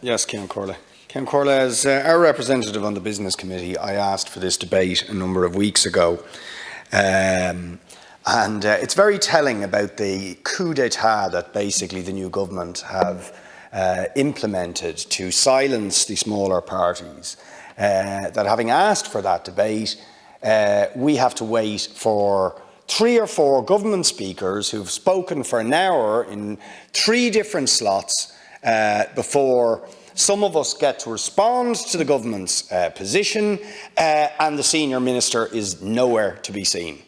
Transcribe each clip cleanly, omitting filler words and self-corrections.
Yes, Cian Corley. Cian Corley, as our representative on the Business Committee, I asked for this debate a number of weeks ago. It's very telling about the coup d'etat that basically the new government have implemented to silence the smaller parties. That having asked for that debate, we have to wait for 3 or 4 government speakers who've spoken for an hour in 3 different slots before some of us get to respond to the government's position, and the senior minister is nowhere to be seen.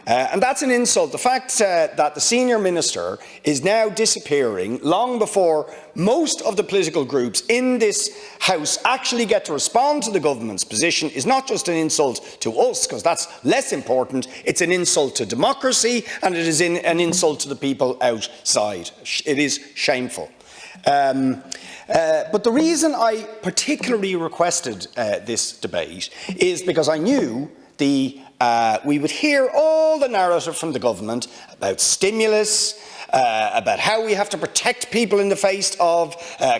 And that's an insult. The fact that the senior minister is now disappearing long before most of the political groups in this House actually get to respond to the government's position is not just an insult to us, because that's less important, it's an insult to democracy, and it is an insult to the people outside. It is shameful. But the reason I particularly requested this debate is because I knew we would hear all the narrative from the government about stimulus, about how we have to protect people in the face of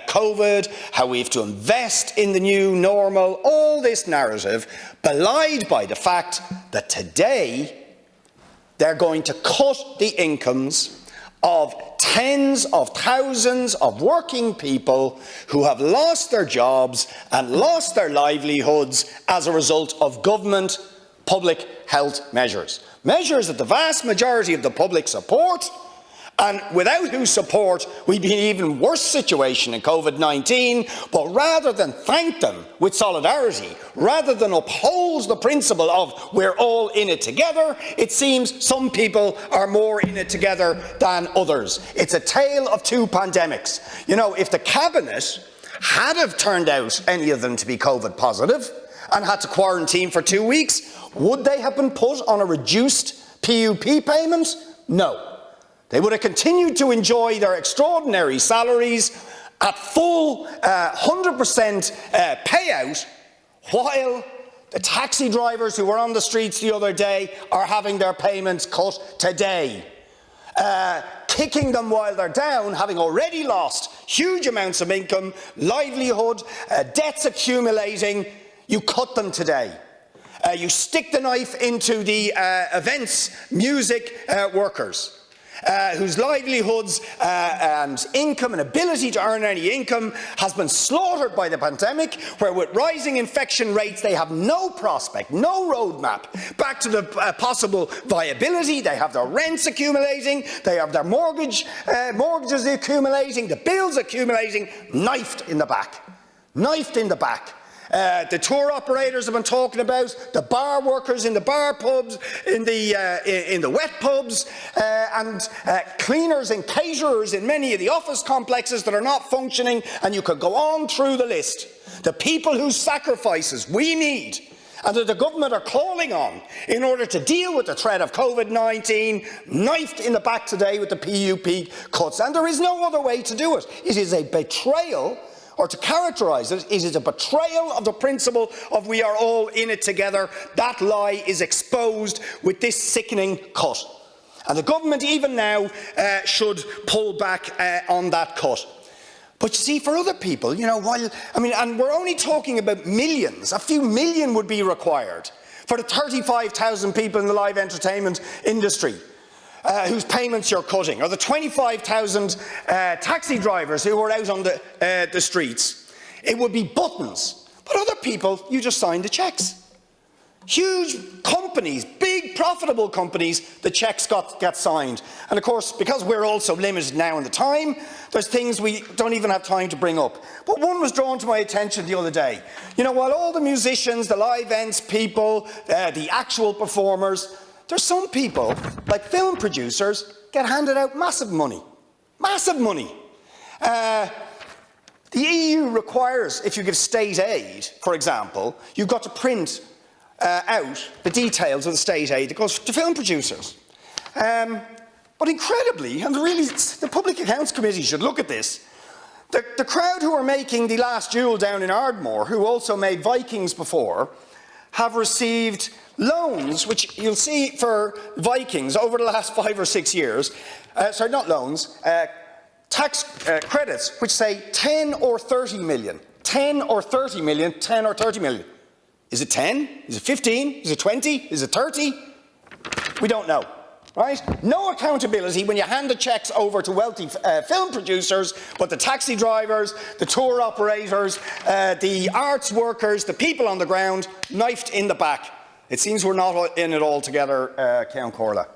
COVID, how we have to invest in the new normal, all this narrative belied by the fact that today they're going to cut the incomes of tens of thousands of working people who have lost their jobs and lost their livelihoods as a result of government public health measures. Measures that the vast majority of the public support, and without whose support we'd be in an even worse situation in COVID-19, but rather than thank them with solidarity, rather than uphold the principle of we're all in it together, it seems some people are more in it together than others. It's a tale of 2 pandemics. You know, if the Cabinet had have turned out any of them to be COVID positive and had to quarantine for 2 weeks, would they have been put on a reduced PUP payment? No. They would have continued to enjoy their extraordinary salaries at full 100% payout, while the taxi drivers who were on the streets the other day are having their payments cut today. Kicking them while they're down, having already lost huge amounts of income, livelihood, debts accumulating, you cut them today. You stick the knife into the events, music workers, whose livelihoods and income and ability to earn any income has been slaughtered by the pandemic, where with rising infection rates they have no prospect, no roadmap back to the possible viability. They have their rents accumulating, they have their mortgages accumulating, the bills accumulating, knifed in the back. Knifed in the back. The tour operators have been talking about, the bar workers in the bar pubs, in the wet pubs, and cleaners and caterers in many of the office complexes that are not functioning, and you could go on through the list. The people whose sacrifices we need and that the government are calling on in order to deal with the threat of COVID-19, knifed in the back today with the PUP cuts, and there is no other way to do it. It is a betrayal. Or to characterise it, it is a betrayal of the principle of we are all in it together. That lie is exposed with this sickening cut. And the government even now should pull back on that cut. But you see, for other people, you know, and we're only talking about millions, a few million would be required for the 35,000 people in the live entertainment industry. Whose payments you're cutting, or the 25,000 taxi drivers who are out on the streets. It would be buttons. But other people, you just sign the cheques. Huge companies, big profitable companies, the cheques get signed. And of course, because we're also limited now in the time, there's things we don't even have time to bring up. But one was drawn to my attention the other day. You know, while all the musicians, the live events people, the actual performers, there's some people, like film producers, get handed out massive money. Massive money. The EU requires, if you give state aid, for example, you've got to print out the details of the state aid that goes to film producers. But incredibly, and really the Public Accounts Committee should look at this, the crowd who are making The Last Duel down in Ardmore, who also made Vikings before, have received loans, which you'll see for Vikings over the last 5 or 6 years, sorry, not loans, tax credits which say 10 or 30 million. 10 or 30 million, 10 or 30 million. Is it 10? Is it 15? Is it 20? Is it 30? We don't know. Right? No accountability when you hand the cheques over to wealthy film producers, but the taxi drivers, the tour operators, the arts workers, the people on the ground, knifed in the back. It seems we're not in it all together, Count Corla.